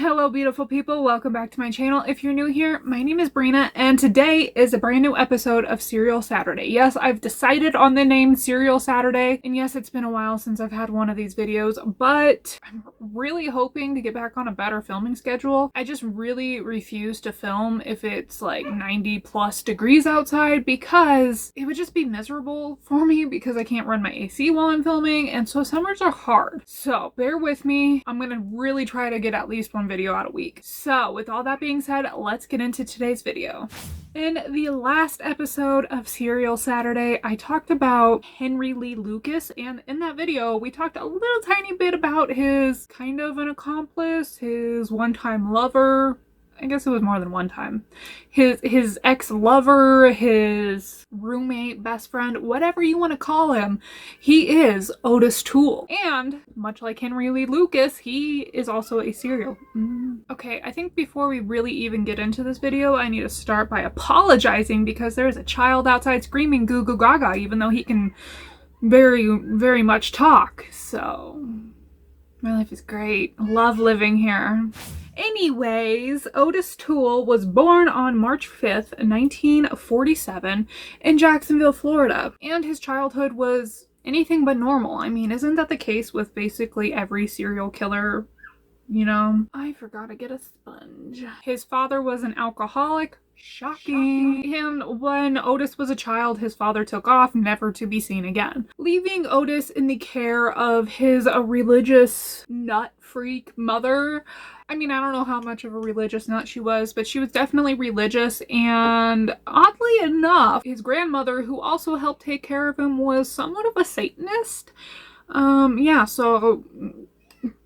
Hello beautiful people, welcome back to my channel. If you're new here, my name is Brina and today is a brand new episode of Serial Saturday. Yes, I've decided on the name Serial Saturday, and yes, it's been a while since I've had one of these videos, but I'm really hoping to get back on a better filming schedule. I just really refuse to film if it's like 90 plus degrees outside because it would just be miserable for me because I can't run my AC while I'm filming, and so summers are hard. So bear with me. I'm gonna really try to get at least one video out a week. So with all that being said, let's get into today's video. In the last episode of Serial Saturday, I talked about Henry Lee Lucas, and in that video we talked a little tiny bit about his kind of an accomplice, his one-time lover. I guess it was more than one time. His ex-lover, his roommate, best friend, whatever you want to call him, he is Ottis Toole. And much like Henry Lee Lucas, he is also a serial. Okay, I think before we really even get into this video, I need to start by apologizing because there's a child outside screaming goo goo gaga, even though he can very much talk. So my life is great. Love living here. Anyways, Ottis Toole was born on March 5th, 1947 in Jacksonville, Florida, and his childhood was anything but normal. I mean, isn't that the case with basically every serial killer, you know? I forgot to get a sponge. His father was an alcoholic. Shocking. And when Otis was a child, his father took off, never to be seen again, leaving Otis in the care of his religious nut freak mother. I mean, I don't know how much of a religious nut she was, but she was definitely religious, and oddly enough, his grandmother, who also helped take care of him, was somewhat of a Satanist. Yeah, so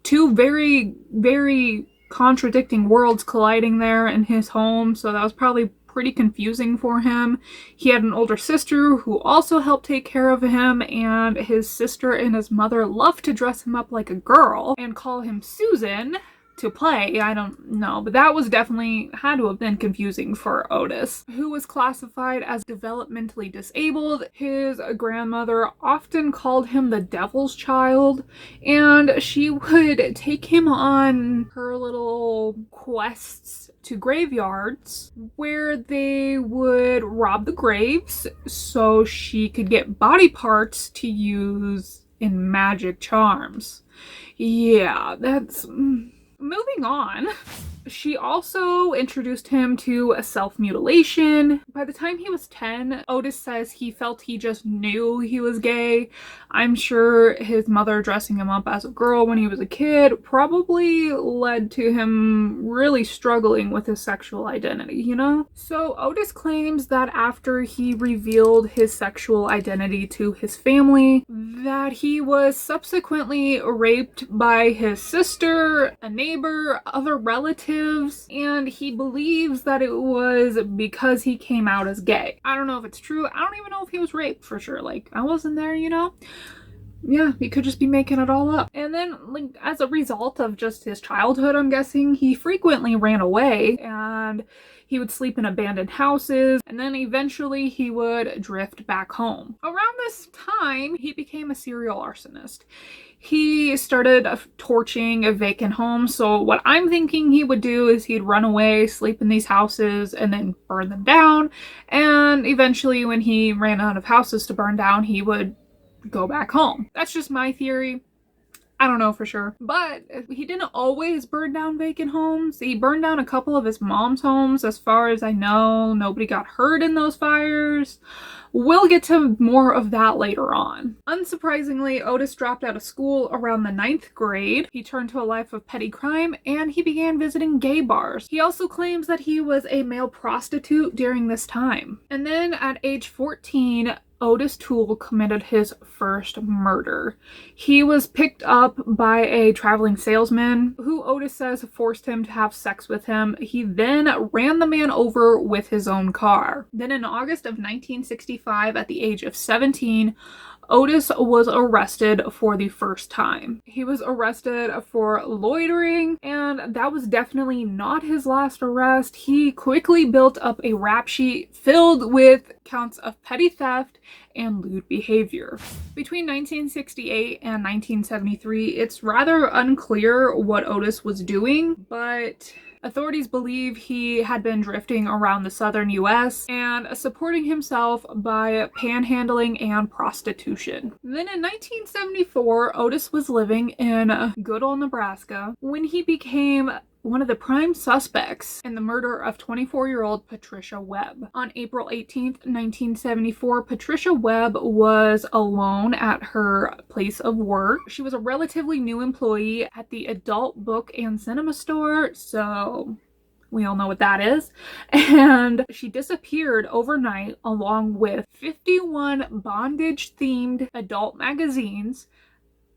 two very contradicting worlds colliding there in his home, so that was probably pretty confusing for him. He had an older sister who also helped take care of him, and his sister and his mother loved to dress him up like a girl and call him Susan to play. I don't know, but that was definitely had to have been confusing for Otis, who was classified as developmentally disabled. His grandmother often called him the devil's child, and she would take him on her little quests to graveyards where they would rob the graves so she could get body parts to use in magic charms. Yeah, that's... Moving on, she also introduced him to self-mutilation. By the time he was 10, Otis says he felt he just knew he was gay. I'm sure his mother dressing him up as a girl when he was a kid probably led to him really struggling with his sexual identity, you know? So Otis claims that after he revealed his sexual identity to his family, that he was subsequently raped by his sister, a neighbor, other relatives, and he believes that it was because he came out as gay. I don't know if it's true. I don't even know if he was raped for sure. Like, I wasn't there, you know? Yeah, he could just be making it all up. And then, like, as a result of just his childhood, I'm guessing, he frequently ran away, and he would sleep in abandoned houses, and then eventually he would drift back home. Around this time, he became a serial arsonist. He started torching vacant homes, so what I'm thinking he would do is he'd run away, sleep in these houses, and then burn them down, and eventually when he ran out of houses to burn down, he would go back home. That's just my theory. I don't know for sure. But he didn't always burn down vacant homes. He burned down a couple of his mom's homes. As far as I know, nobody got hurt in those fires. We'll get to more of that later on. Unsurprisingly, Otis dropped out of school around the 9th grade. He turned to a life of petty crime, and he began visiting gay bars. He also claims that he was a male prostitute during this time. And then at age 14, Ottis Toole committed his first murder. He was picked up by a traveling salesman who Otis says forced him to have sex with him. He then ran the man over with his own car. Then in August of 1965, at the age of 17, Otis was arrested for the first time. He was arrested for loitering, and that was definitely not his last arrest. He quickly built up a rap sheet filled with counts of petty theft and lewd behavior. Between 1968 and 1973, it's rather unclear what Otis was doing, but authorities believe he had been drifting around the southern US and supporting himself by panhandling and prostitution. Then in 1974, Otis was living in good old Nebraska when he became one of the prime suspects in the murder of 24-year-old Patricia Webb. On April 18th, 1974, Patricia Webb was alone at her place of work. She was a relatively new employee at the adult book and cinema store, so we all know what that is. And she disappeared overnight along with 51 bondage-themed adult magazines,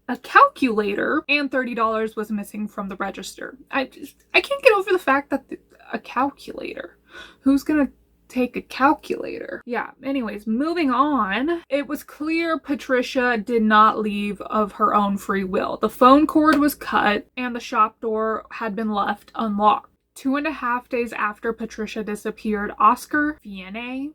a calculator, and $30 was missing from the register. I can't get over the fact that a calculator. Who's gonna take a calculator? Yeah, anyways, moving on. It was clear Patricia did not leave of her own free will. The phone cord was cut and the shop door had been left unlocked. 2.5 days after Patricia disappeared, Oscar Vianney,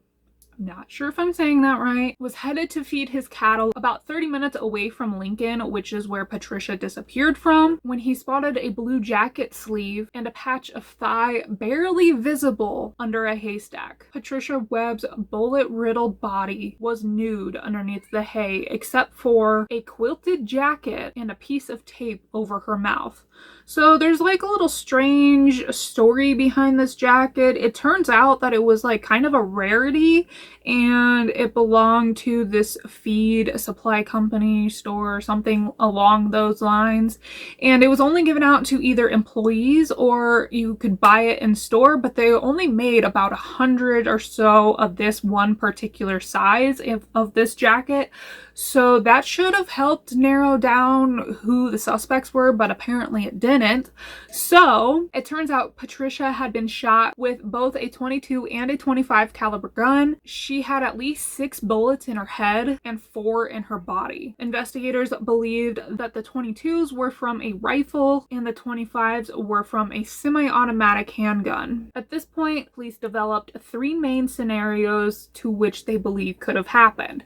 not sure if I'm saying that right, was headed to feed his cattle about 30 minutes away from Lincoln, which is where Patricia disappeared from, when he spotted a blue jacket sleeve and a patch of thigh barely visible under a haystack. Patricia Webb's bullet-riddled body was nude underneath the hay, except for a quilted jacket and a piece of tape over her mouth. So there's like a little strange story behind this jacket. It turns out that it was like kind of a rarity and it belonged to this feed supply company store or something along those lines. And it was only given out to either employees or you could buy it in store, but they only made about 100 or so of this one particular size of this jacket. So that should have helped narrow down who the suspects were, but apparently it didn't. So it turns out Patricia had been shot with both a 22 and a 25 caliber gun. She had at least 6 bullets in her head and 4 in her body. Investigators believed that the 22s were from a rifle and the 25s were from a semi-automatic handgun. At this point, police developed 3 main scenarios to which they believe could have happened.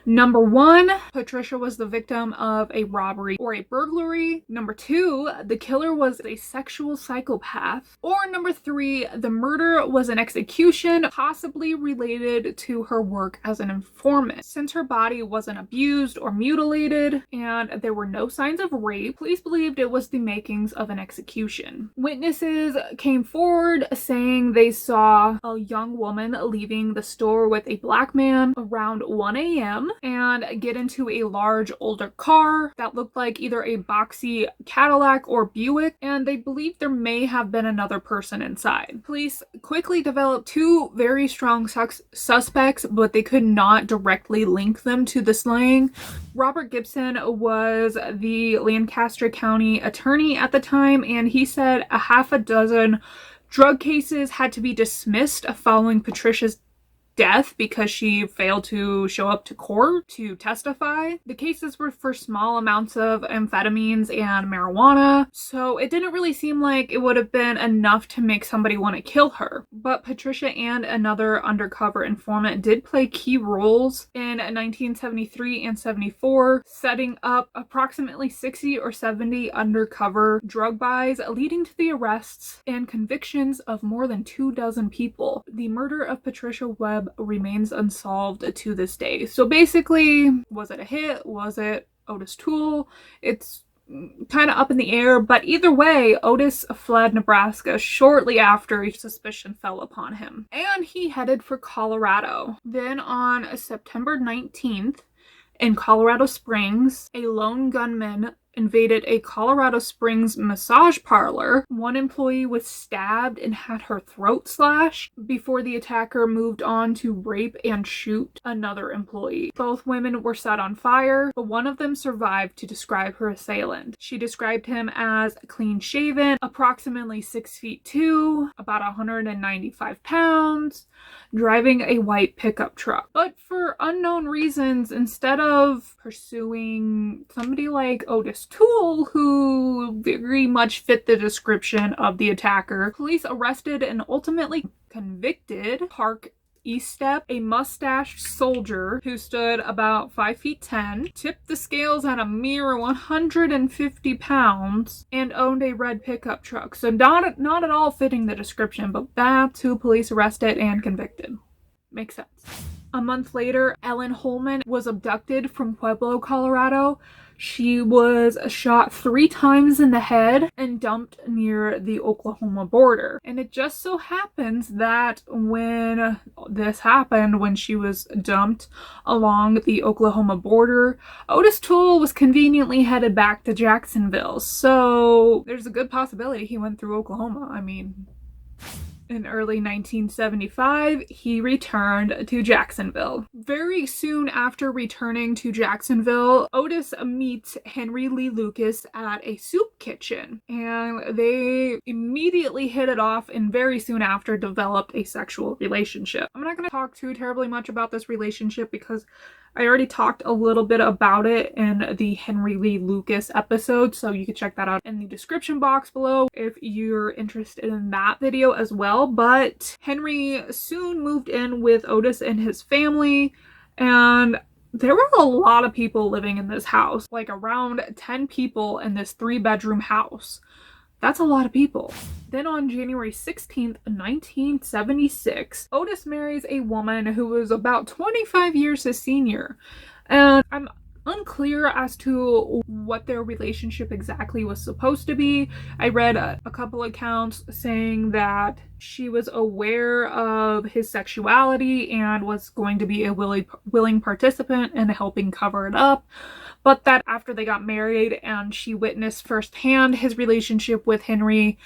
Number 1, Patricia was the victim of a robbery or a burglary. Number 2, the killer was a sexual psychopath. Or number 3, the murder was an execution, possibly related to her work as an informant. Since her body wasn't abused or mutilated and there were no signs of rape, police believed it was the makings of an execution. Witnesses came forward saying they saw a young woman leaving the store with a black man around 1 a.m. and get into a large older car that looked like either a boxy Cadillac or Buick, and they believed there may have been another person inside. Police quickly developed 2 very strong suspects, but they could not directly link them to the slaying. Robert Gibson was the Lancaster County attorney at the time, and he said a half a dozen drug cases had to be dismissed following Patricia's death because she failed to show up to court to testify. The cases were for small amounts of amphetamines and marijuana, so it didn't really seem like it would have been enough to make somebody want to kill her. But Patricia and another undercover informant did play key roles in 1973 and 74, setting up approximately 60 or 70 undercover drug buys, leading to the arrests and convictions of more than 24 people. The murder of Patricia Webb remains unsolved to this day. So basically, was it a hit? Was it Ottis Toole? It's kind of up in the air, but either way, Otis fled Nebraska shortly after suspicion fell upon him, and he headed for Colorado. Then on September 19th, in Colorado Springs, a lone gunman invaded a Colorado Springs massage parlor. One employee was stabbed and had her throat slashed before the attacker moved on to rape and shoot another employee. Both women were set on fire, but one of them survived to describe her assailant. She described him as clean-shaven, approximately 6'2", about 195 pounds, driving a white pickup truck. But for unknown reasons, instead of pursuing somebody like Ottis Toole, who very much fit the description of the attacker, police arrested and ultimately convicted Park Eastep, a mustached soldier who stood about 5'10", tipped the scales at a mere 150 pounds, and owned a red pickup truck. So not at all fitting the description, but that's who police arrested and convicted. Makes sense. A month later, Ellen Holman was abducted from Pueblo, Colorado. She was shot 3 times in the head and dumped near the Oklahoma border. And it just so happens that when this happened, when she was dumped along the Oklahoma border, Ottis Toole was conveniently headed back to Jacksonville. So there's a good possibility he went through Oklahoma. I mean, in early 1975, he returned to Jacksonville. Very soon after returning to Jacksonville, Otis meets Henry Lee Lucas at a soup kitchen, and they immediately hit it off and very soon after developed a sexual relationship. I'm not going to talk too terribly much about this relationship because I already talked a little bit about it in the Henry Lee Lucas episode, so you can check that out in the description box below if you're interested in that video as well. But Henry soon moved in with Otis and his family, and there were a lot of people living in this house, like around 10 people in this 3-bedroom house. That's a lot of people. Then on January 16th, 1976, Otis marries a woman who was about 25 years his senior. And I'm unclear as to what their relationship exactly was supposed to be. I read a couple accounts saying that she was aware of his sexuality and was going to be a willing participant in helping cover it up. But that after they got married and she witnessed firsthand his relationship with Henry,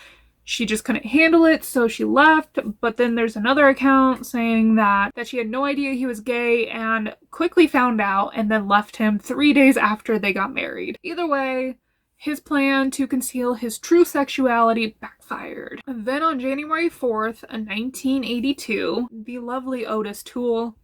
she just couldn't handle it, so she left. But then there's another account saying that she had no idea he was gay and quickly found out and then left him 3 days after they got married. Either way, his plan to conceal his true sexuality backfired. Then on January 4th, 1982, the lovely Ottis Toole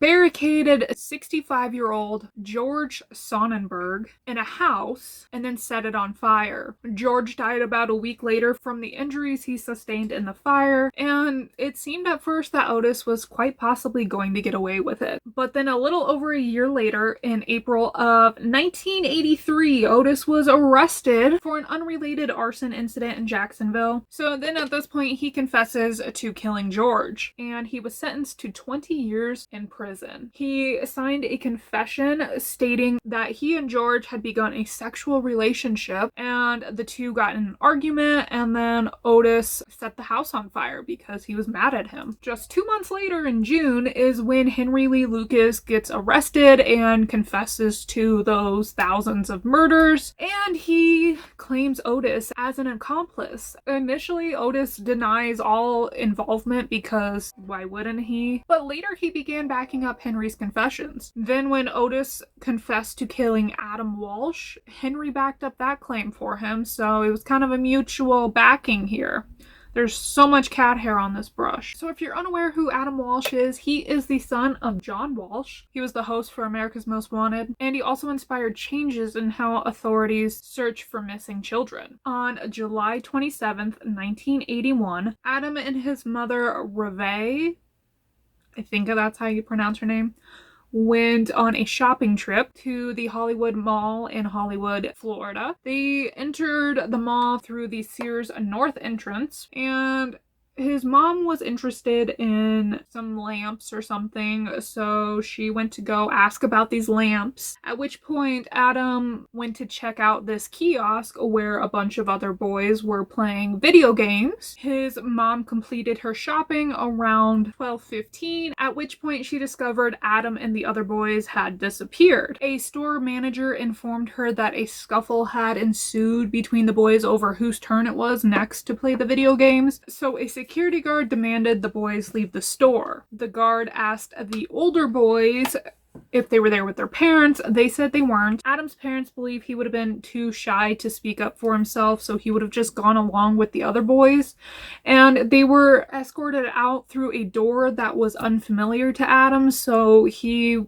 barricaded 65-year-old George Sonnenberg in a house and then set it on fire. George died about a week later from the injuries he sustained in the fire, and it seemed at first that Otis was quite possibly going to get away with it. But then a little over a year later, in April of 1983, Otis was arrested for an unrelated arson incident in Jacksonville. So then at this point, he confesses to killing George, and he was sentenced to 20 years in prison. He signed a confession stating that he and George had begun a sexual relationship and the two got in an argument, and then Otis set the house on fire because he was mad at him. Just 2 months later in June is when Henry Lee Lucas gets arrested and confesses to those thousands of murders, and he claims Otis as an accomplice. Initially, Otis denies all involvement because why wouldn't he? But later he began backing up Henry's confessions. Then when Otis confessed to killing Adam Walsh, Henry backed up that claim for him, so it was kind of a mutual backing here. There's so much cat hair on this brush. So if you're unaware who Adam Walsh is, he is the son of John Walsh. He was the host for America's Most Wanted, and he also inspired changes in how authorities search for missing children. On July 27th, 1981, Adam and his mother, Reve, I think that's how you pronounce her name, went on a shopping trip to the Hollywood Mall in Hollywood, Florida. They entered the mall through the Sears North entrance, and His mom was interested in some lamps or something, so she went to go ask about these lamps, at which point Adam went to check out this kiosk where a bunch of other boys were playing video games. His mom completed her shopping around 12:15, at which point she discovered Adam and the other boys had disappeared. A store manager informed her that a scuffle had ensued between the boys over whose turn it was next to play the video games, so a security guard demanded the boys leave the store. The guard asked the older boys if they were there with their parents. They said they weren't. Adam's parents believe he would have been too shy to speak up for himself, so he would have just gone along with the other boys. And they were escorted out through a door that was unfamiliar to Adam, so he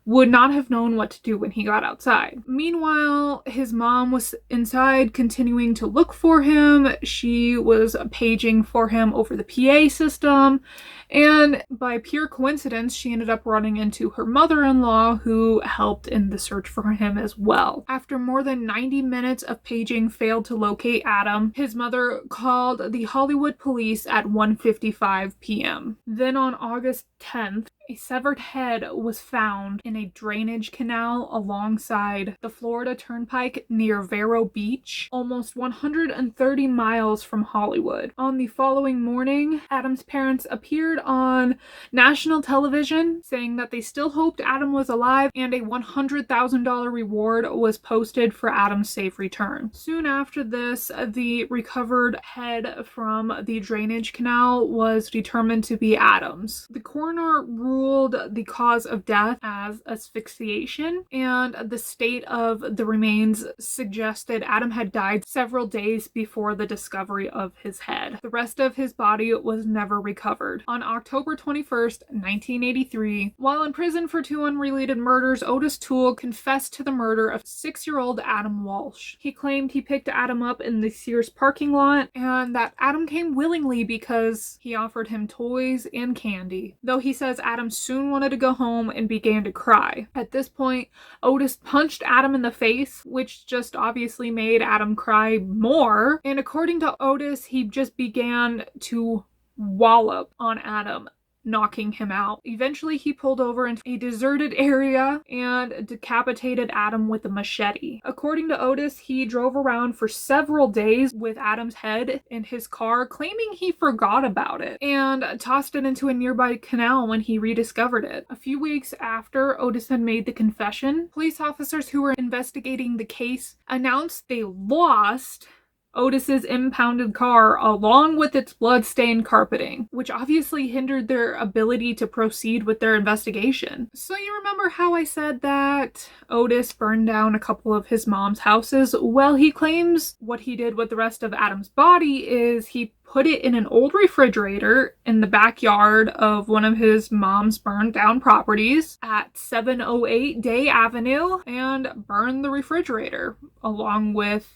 would not have known what to do when he got outside. Meanwhile, his mom was inside continuing to look for him. She was paging for him over the PA system, and by pure coincidence, she ended up running into her mother-in-law, who helped in the search for him as well. After more than 90 minutes of paging failed to locate Adam, his mother called the Hollywood police at 1:55 p.m. Then on August 10th, a severed head was found in a drainage canal alongside the Florida Turnpike near Vero Beach, almost 130 miles from Hollywood. On the following morning, Adam's parents appeared on national television saying that they still hoped Adam was alive, and a $100,000 reward was posted for Adam's safe return. Soon after this, the recovered head from the drainage canal was determined to be Adam's. The coroner ruled the cause of death as asphyxiation, and the state of the remains suggested Adam had died several days before the discovery of his head. The rest of his body was never recovered. On October 21st, 1983, while in prison for 2 unrelated murders, Ottis Toole confessed to the murder of 6-year-old Adam Walsh. He claimed he picked Adam up in the Sears parking lot, and that Adam came willingly because he offered him toys and candy, though he says Adam soon wanted to go home and began to cry. At this point, Otis punched Adam in the face, which just obviously made Adam cry more, and according to Otis, he just began to wallop on Adam, knocking him out. Eventually, he pulled over into a deserted area and decapitated Adam with a machete. According to Otis, he drove around for several days with Adam's head in his car, claiming he forgot about it, and tossed it into a nearby canal when he rediscovered it. A few weeks after Otis had made the confession, police officers who were investigating the case announced they lost Otis's impounded car along with its blood-stained carpeting, which obviously hindered their ability to proceed with their investigation. So you remember how I said that Otis burned down a couple of his mom's houses? Well, he claims what he did with the rest of Adam's body is he put it in an old refrigerator in the backyard of one of his mom's burned down properties at 708 Day Avenue and burned the refrigerator along with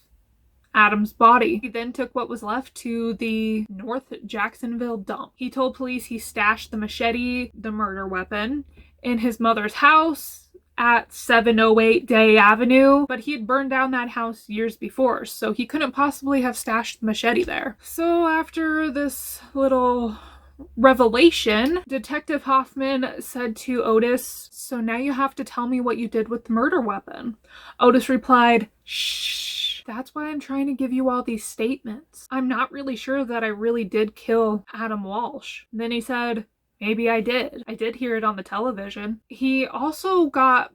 Adam's body. He then took what was left to the North Jacksonville dump. He told police he stashed the machete, the murder weapon, in his mother's house at 708 Day Avenue, but he had burned down that house years before, so he couldn't possibly have stashed the machete there. So after this little revelation, Detective Hoffman said to Otis, "So now you have to tell me what you did with the murder weapon." Otis replied, "Shh. That's why I'm trying to give you all these statements. I'm not really sure that I really did kill Adam Walsh." Then he said, "Maybe I did. I did hear it on the television." He also got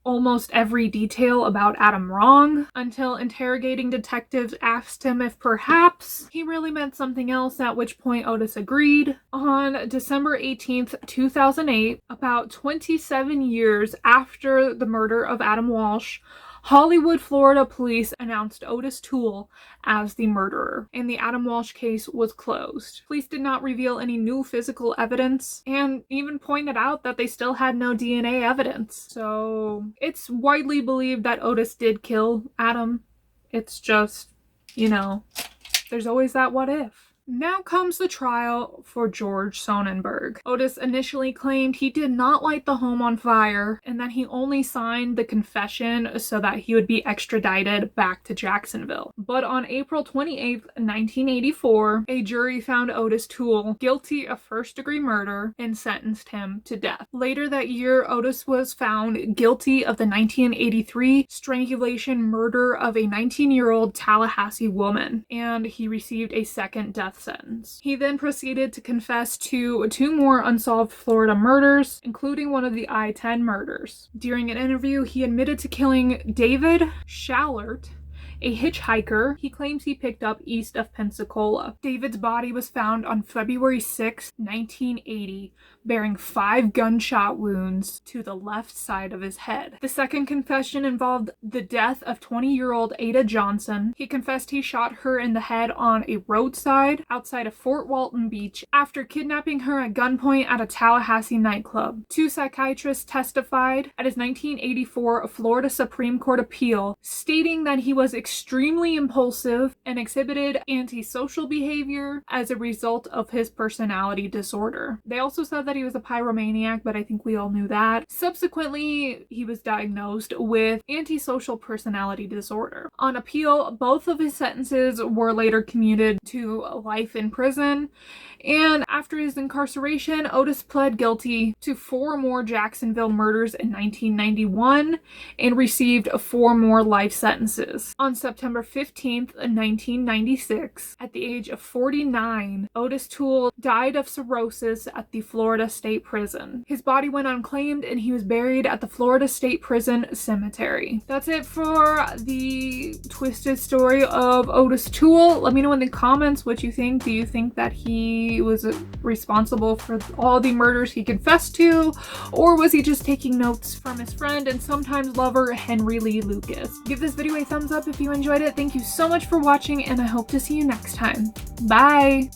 almost every detail about Adam wrong until interrogating detectives asked him if perhaps he really meant something else, at which point Otis agreed. On December 18th, 2008, about 27 years after the murder of Adam Walsh, Hollywood, Florida police announced Ottis Toole as the murderer, and the Adam Walsh case was closed. Police did not reveal any new physical evidence, and even pointed out that they still had no DNA evidence. So it's widely believed that Otis did kill Adam. It's just, there's always that what if. Now comes the trial for George Sonnenberg. Otis initially claimed he did not light the home on fire and that he only signed the confession so that he would be extradited back to Jacksonville. But on April 28, 1984, a jury found Ottis Toole guilty of first-degree murder and sentenced him to death. Later that year, Otis was found guilty of the 1983 strangulation murder of a 19-year-old Tallahassee woman, and he received a second death sentence. He then proceeded to confess to 2 more unsolved Florida murders, including one of the I-10 murders. During an interview, he admitted to killing David Shallardt, a hitchhiker he claims he picked up east of Pensacola. David's body was found on February 6, 1980, bearing 5 gunshot wounds to the left side of his head. The second confession involved the death of 20-year-old Ada Johnson. He confessed he shot her in the head on a roadside outside of Fort Walton Beach after kidnapping her at gunpoint at a Tallahassee nightclub. 2 psychiatrists testified at his 1984 Florida Supreme Court appeal, stating that he was extremely impulsive and exhibited antisocial behavior as a result of his personality disorder. They also said that he was a pyromaniac, but I think we all knew that. Subsequently, he was diagnosed with antisocial personality disorder. On appeal, both of his sentences were later commuted to life in prison, and after his incarceration, Otis pled guilty to 4 more Jacksonville murders in 1991 and received 4 more life sentences. On September 15th, 1996, at the age of 49, Ottis Toole died of cirrhosis at the Florida State Prison. His body went unclaimed and he was buried at the Florida State Prison Cemetery. That's it for the twisted story of Ottis Toole. Let me know in the comments what you think. Do you think that he was responsible for all the murders he confessed to, or was he just taking notes from his friend and sometimes lover Henry Lee Lucas? Give this video a thumbs up if you enjoyed it. Thank you so much for watching, and I hope to see you next time. Bye!